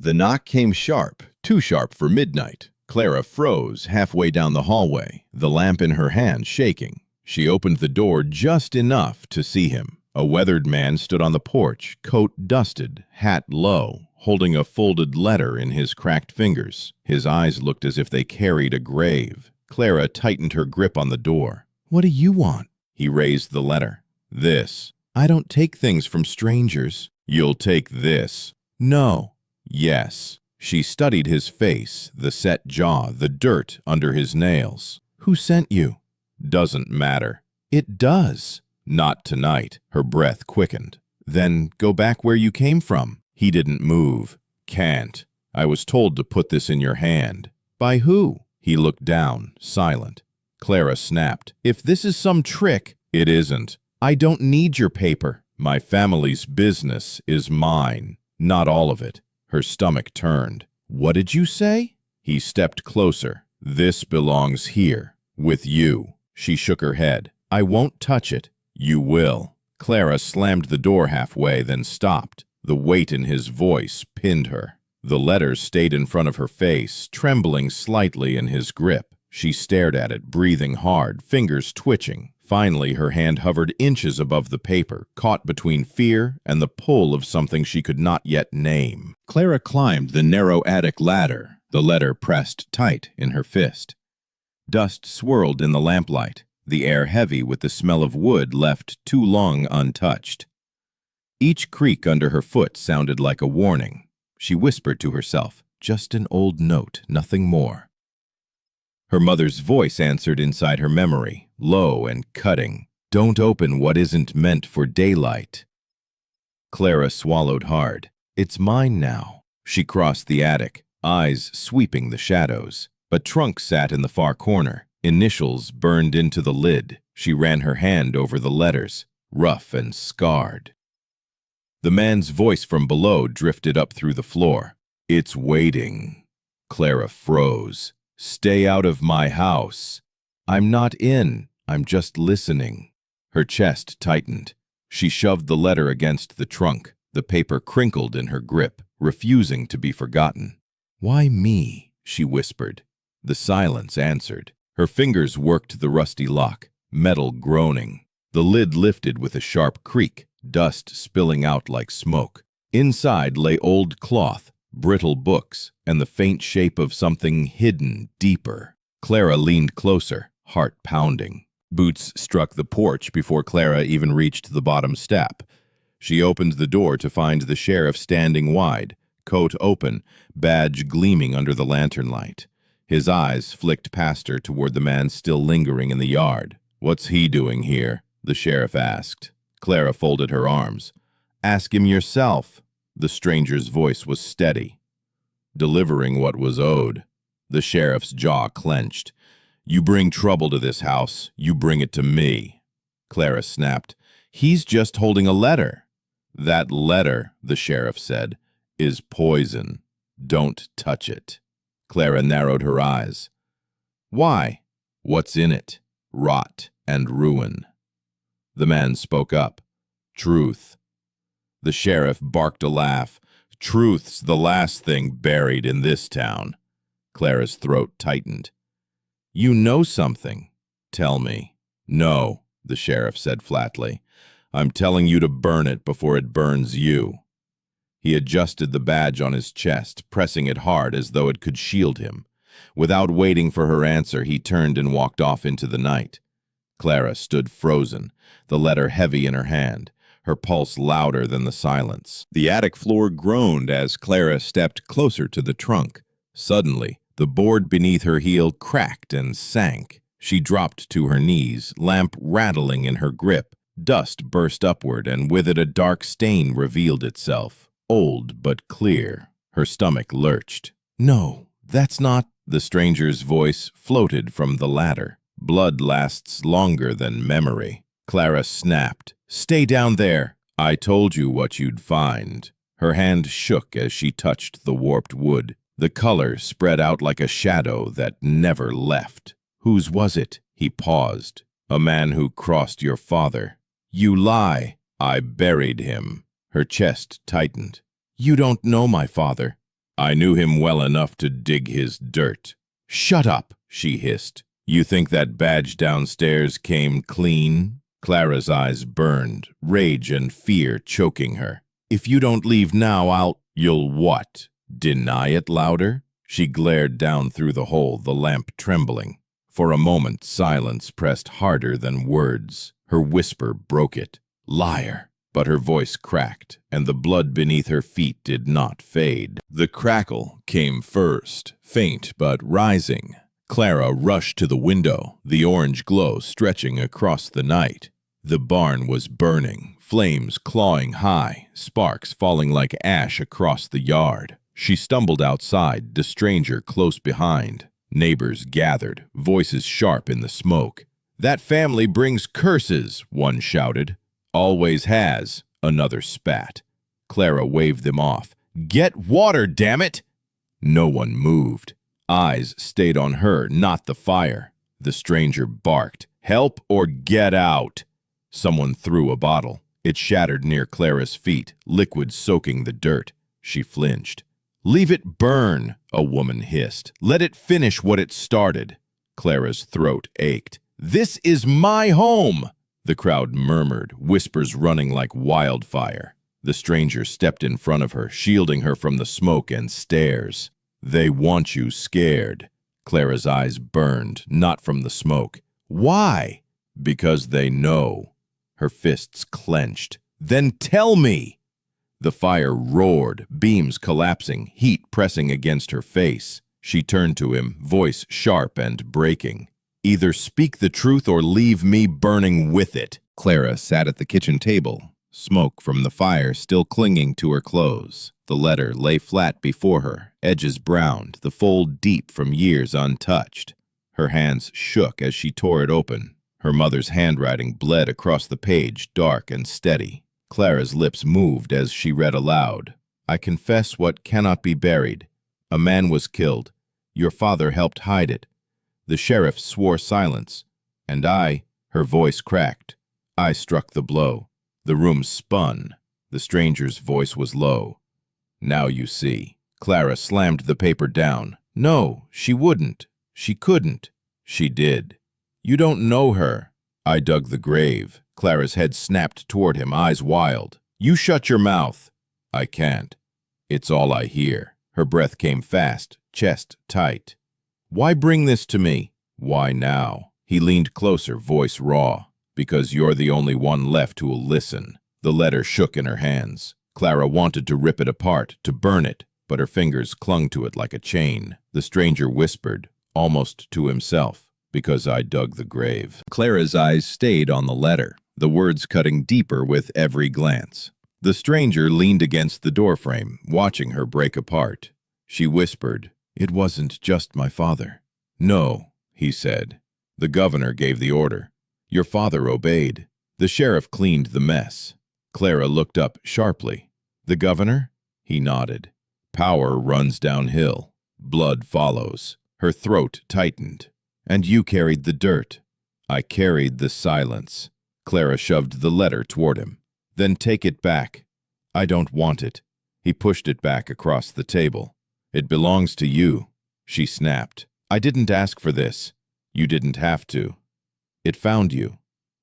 The knock came sharp, too sharp for midnight. Clara froze halfway down the hallway, the lamp in her hand shaking. She opened the door just enough to see him. A weathered man stood on the porch, coat dusted, hat low, holding a folded letter in his cracked fingers. His eyes looked as if they carried a grave. Clara tightened her grip on the door. "What do you want?" He raised the letter. "This. I don't take things from strangers." "You'll take this." "No." "Yes." She studied his face, the set jaw, the dirt under his nails. "Who sent you?" "Doesn't matter." "It does." "Not tonight." Her breath quickened. "Then go back where you came from." He didn't move. "Can't. I was told to put this in your hand." "By who?" He looked down, silent. Clara snapped. "If this is some trick—" "It isn't." "I don't need your paper." "My family's business is mine. Not all of it." Her stomach turned. "What did you say?" He stepped closer. "This belongs here, with you." She shook her head. "I won't touch it." "You will." Clara slammed the door halfway, then stopped. The weight in his voice pinned her. The letter stayed in front of her face, trembling slightly in his grip. She stared at it, breathing hard, fingers twitching. Finally, her hand hovered inches above the paper, caught between fear and the pull of something she could not yet name. Clara climbed the narrow attic ladder, the letter pressed tight in her fist. Dust swirled in the lamplight, the air heavy with the smell of wood left too long untouched. Each creak under her foot sounded like a warning. She whispered to herself, "Just an old note, nothing more." Her mother's voice answered inside her memory, low and cutting. "Don't open what isn't meant for daylight." Clara swallowed hard. "It's mine now." She crossed the attic, eyes sweeping the shadows. A trunk sat in the far corner, initials burned into the lid. She ran her hand over the letters, rough and scarred. The man's voice from below drifted up through the floor. "It's waiting." Clara froze. "Stay out of my house." "I'm not in. I'm just listening." Her chest tightened. She shoved the letter against the trunk. The paper crinkled in her grip, refusing to be forgotten. "Why me?" she whispered. The silence answered. Her fingers worked the rusty lock, metal groaning. The lid lifted with a sharp creak, dust spilling out like smoke. Inside lay old cloth, brittle books, and the faint shape of something hidden deeper. Clara leaned closer, heart pounding. Boots struck the porch before Clara even reached the bottom step. She opened the door to find the sheriff standing wide, coat open, badge gleaming under the lantern light. His eyes flicked past her toward the man still lingering in the yard. "What's he doing here?" the sheriff asked. Clara folded her arms. "Ask him yourself." The stranger's voice was steady. "Delivering what was owed." The sheriff's jaw clenched. "You bring trouble to this house, you bring it to me." Clara snapped. "He's just holding a letter." "That letter," the sheriff said, "is poison. Don't touch it." Clara narrowed her eyes. "Why?" "What's in it? Rot and ruin." The man spoke up. "Truth." The sheriff barked a laugh. "Truth's the last thing buried in this town." Clara's throat tightened. "You know something. Tell me." "No," the sheriff said flatly. "I'm telling you to burn it before it burns you." He adjusted the badge on his chest, pressing it hard as though it could shield him. Without waiting for her answer, he turned and walked off into the night. Clara stood frozen, the letter heavy in her hand, her pulse louder than the silence. The attic floor groaned as Clara stepped closer to the trunk. Suddenly, the board beneath her heel cracked and sank. She dropped to her knees, lamp rattling in her grip. Dust burst upward, and with it a dark stain revealed itself. Old but clear. Her stomach lurched. "No, that's not—" The stranger's voice floated from the ladder. "Blood lasts longer than memory." Clara snapped. "Stay down there." "I told you what you'd find." Her hand shook as she touched the warped wood. The color spread out like a shadow that never left. "Whose was it?" He paused. "A man who crossed your father." "You lie." "I buried him." Her chest tightened. "You don't know my father." I knew him well enough to dig his dirt. Shut up, she hissed. You think that badge downstairs came clean? Clara's eyes burned, rage and fear choking her. If you don't leave now, You'll what? Deny it louder? She glared down through the hole, the lamp trembling. For a moment, silence pressed harder than words. Her whisper broke it. Liar! But her voice cracked, and the blood beneath her feet did not fade. The crackle came first, faint but rising. Clara rushed to the window, the orange glow stretching across the night. The barn was burning, flames clawing high, sparks falling like ash across the yard. She stumbled outside, the stranger close behind. Neighbors gathered, voices sharp in the smoke. That family brings curses, one shouted. Always has, another spat. Clara waved them off. Get water, damn it! No one moved. Eyes stayed on her, not the fire. The stranger barked, help or get out. Someone threw a bottle. It shattered near Clara's feet, liquid soaking the dirt. She flinched. Leave it burn, a woman hissed. Let it finish what it started. Clara's throat ached. This is my home! The crowd murmured, whispers running like wildfire. The stranger stepped in front of her, shielding her from the smoke and stares. They want you scared. Clara's eyes burned, not from the smoke. Why? Because they know. Her fists clenched. Then tell me! The fire roared, beams collapsing, heat pressing against her face. She turned to him, voice sharp and breaking. Either speak the truth or leave me burning with it. Clara sat at the kitchen table, smoke from the fire still clinging to her clothes. The letter lay flat before her, edges browned, the fold deep from years untouched. Her hands shook as she tore it open. Her mother's handwriting bled across the page, dark and steady. Clara's lips moved as she read aloud. I confess what cannot be buried. A man was killed. Your father helped hide it. The sheriff swore silence, and her voice cracked. I struck the blow. The room spun. The stranger's voice was low. Now you see. Clara slammed the paper down. No, she wouldn't. She couldn't. She did. You don't know her. I dug the grave. Clara's head snapped toward him, eyes wild. You shut your mouth. I can't. It's all I hear. Her breath came fast, chest tight. Why bring this to me? Why now? He leaned closer, voice raw. Because you're the only one left who'll listen. The letter shook in her hands. Clara wanted to rip it apart, to burn it, but her fingers clung to it like a chain. The stranger whispered, almost to himself, because I dug the grave. Clara's eyes stayed on the letter, the words cutting deeper with every glance. The stranger leaned against the doorframe, watching her break apart. She whispered, It wasn't just my father. No, he said. The governor gave the order. Your father obeyed. The sheriff cleaned the mess. Clara looked up sharply. The governor? He nodded. Power runs downhill. Blood follows. Her throat tightened. And you carried the dirt. I carried the silence. Clara shoved the letter toward him. Then take it back. I don't want it. He pushed it back across the table. It belongs to you. She snapped. I didn't ask for this. You didn't have to. It found you.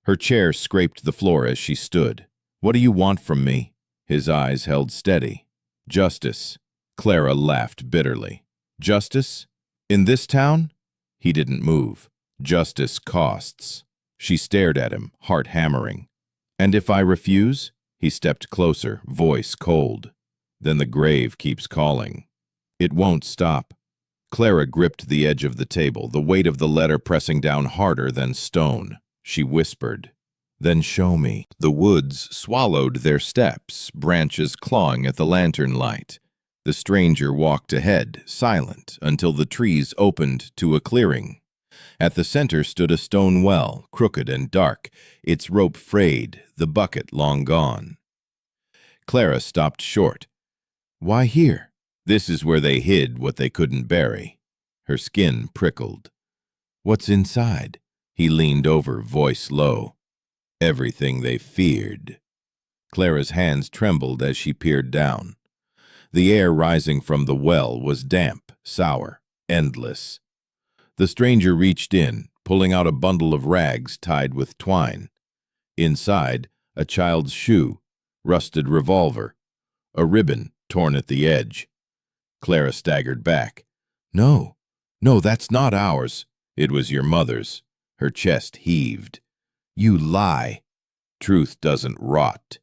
Her chair scraped the floor as she stood. What do you want from me? His eyes held steady. Justice. Clara laughed bitterly. Justice? In this town? He didn't move. Justice costs. She stared at him, heart hammering. And if I refuse? He stepped closer, voice cold. Then the grave keeps calling. It won't stop. Clara gripped the edge of the table, the weight of the letter pressing down harder than stone. She whispered, Then show me. The woods swallowed their steps, branches clawing at the lantern light. The stranger walked ahead, silent, until the trees opened to a clearing. At the center stood a stone well, crooked and dark, its rope frayed, the bucket long gone. Clara stopped short. Why here? This is where they hid what they couldn't bury. Her skin prickled. What's inside? He leaned over, voice low. Everything they feared. Clara's hands trembled as she peered down. The air rising from the well was damp, sour, endless. The stranger reached in, pulling out a bundle of rags tied with twine. Inside, a child's shoe, rusted revolver, a ribbon torn at the edge. Clara staggered back. No, no, that's not ours. It was your mother's. Her chest heaved. You lie. Truth doesn't rot.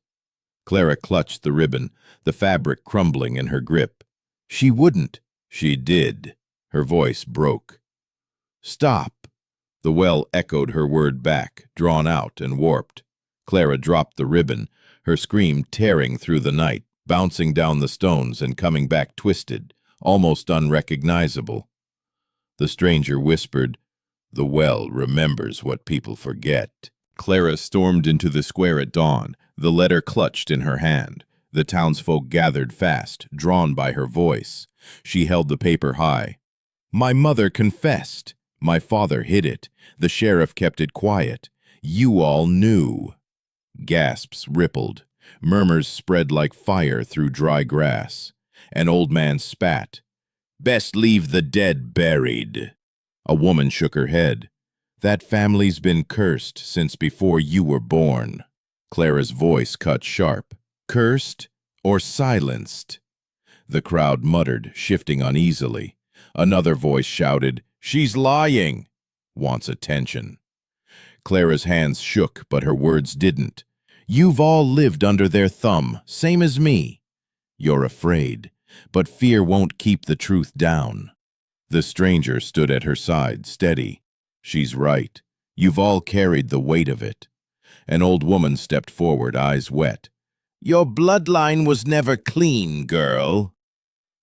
Clara clutched the ribbon, the fabric crumbling in her grip. She wouldn't. She did. Her voice broke. Stop. The well echoed her word back, drawn out and warped. Clara dropped the ribbon, her scream tearing through the night, bouncing down the stones and coming back twisted, almost unrecognizable. The stranger whispered, "The well remembers what people forget." Clara stormed into the square at dawn, the letter clutched in her hand. The townsfolk gathered fast, drawn by her voice. She held the paper high. My mother confessed. My father hid it. The sheriff kept it quiet. You all knew. Gasps rippled. Murmurs spread like fire through dry grass. An old man spat. Best leave the dead buried. A woman shook her head. That family's been cursed since before you were born. Clara's voice cut sharp. Cursed or silenced? The crowd muttered, shifting uneasily. Another voice shouted, She's lying! Wants attention. Clara's hands shook, but her words didn't. You've all lived under their thumb, same as me. You're afraid, but fear won't keep the truth down. The stranger stood at her side, steady. She's right. You've all carried the weight of it. An old woman stepped forward, eyes wet. Your bloodline was never clean, girl.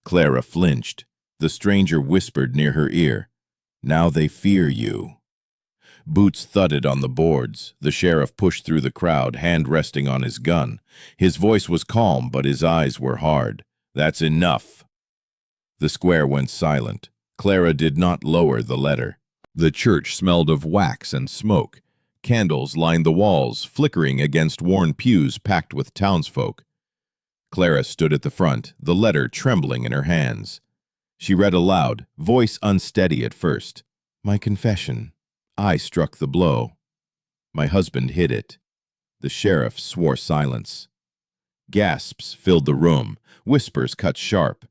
Clara flinched. The stranger whispered near her ear. Now they fear you. Boots thudded on the boards. The sheriff pushed through the crowd, hand resting on his gun. His voice was calm, but his eyes were hard. That's enough. The square went silent. Clara did not lower the letter. The church smelled of wax and smoke. Candles lined the walls, flickering against worn pews packed with townsfolk. Clara stood at the front, the letter trembling in her hands. She read aloud, voice unsteady at first. My confession. I struck the blow. My husband hid it. The sheriff swore silence. Gasps filled the room. Whispers cut sharp.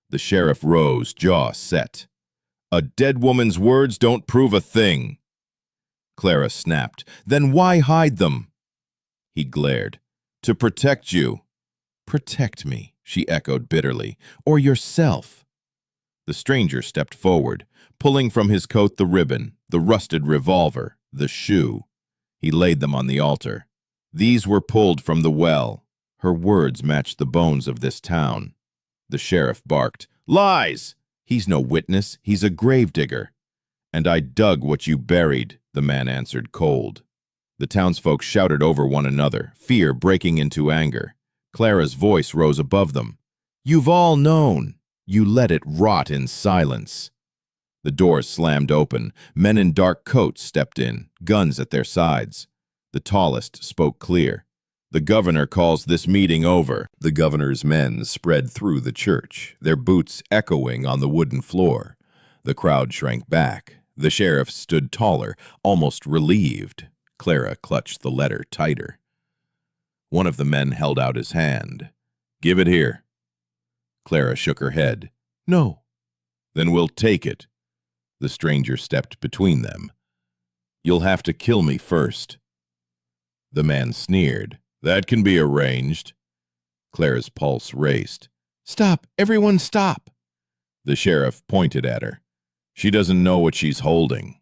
The sheriff rose, jaw set. A dead woman's words don't prove a thing. Clara snapped. Then why hide them? He glared. To protect you. Protect me, she echoed bitterly. Or yourself. The stranger stepped forward, pulling from his coat the ribbon, the rusted revolver, the shoe. He laid them on the altar. These were pulled from the well. Her words matched the bones of this town. The sheriff barked, Lies! He's no witness, he's a gravedigger. And I dug what you buried, the man answered cold. The townsfolk shouted over one another, fear breaking into anger. Clara's voice rose above them. You've all known. You let it rot in silence. The doors slammed open. Men in dark coats stepped in, guns at their sides. The tallest spoke clear. The governor calls this meeting over. The governor's men spread through the church, their boots echoing on the wooden floor. The crowd shrank back. The sheriff stood taller, almost relieved. Clara clutched the letter tighter. One of the men held out his hand. Give it here. Clara shook her head. No. Then we'll take it. The stranger stepped between them. You'll have to kill me first. The man sneered. That can be arranged. Clara's pulse raced. Stop! Everyone stop! The sheriff pointed at her. She doesn't know what she's holding.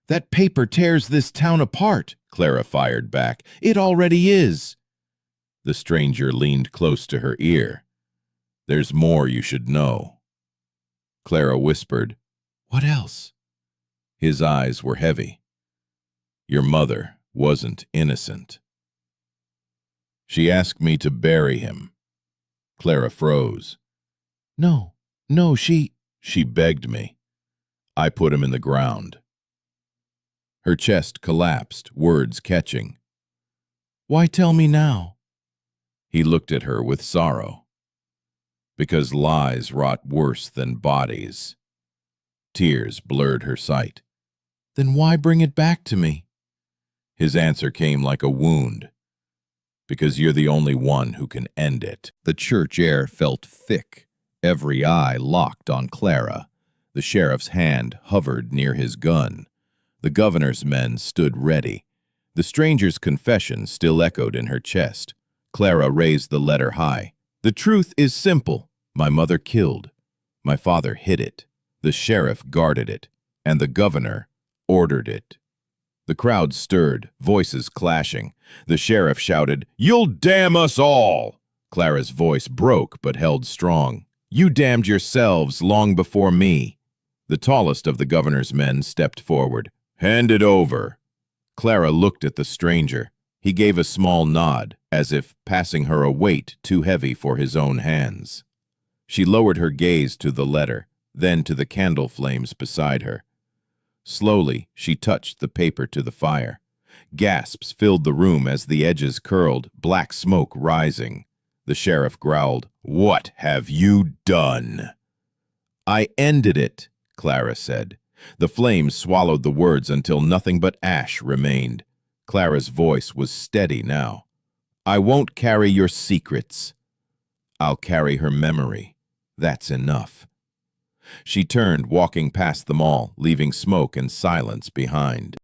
That paper tears this town apart, Clara fired back. It already is. The stranger leaned close to her ear. There's more you should know. Clara whispered, What else? His eyes were heavy. Your mother wasn't innocent. She asked me to bury him. Clara froze. No, she begged me. I put him in the ground. Her chest collapsed, words catching. Why tell me now? He looked at her with sorrow. Because lies rot worse than bodies. Tears blurred her sight. Then why bring it back to me? His answer came like a wound. Because you're the only one who can end it. The church air felt thick, every eye locked on Clara. The sheriff's hand hovered near his gun. The governor's men stood ready. The stranger's confession still echoed in her chest. Clara raised the letter high. The truth is simple. My mother killed. My father hid it. The sheriff guarded it. And the governor ordered it. The crowd stirred, voices clashing. The sheriff shouted, "You'll damn us all!" Clara's voice broke but held strong. "You damned yourselves long before me." The tallest of the governor's men stepped forward. "Hand it over." Clara looked at the stranger. He gave a small nod, as if passing her a weight too heavy for his own hands. She lowered her gaze to the letter, then to the candle flames beside her. Slowly, she touched the paper to the fire. Gasps filled the room as the edges curled, black smoke rising. The sheriff growled, "What have you done?" "I ended it," Clara said. The flames swallowed the words until nothing but ash remained. Clara's voice was steady now. "I won't carry your secrets. I'll carry her memory. That's enough." She turned, walking past them all, leaving smoke and silence behind.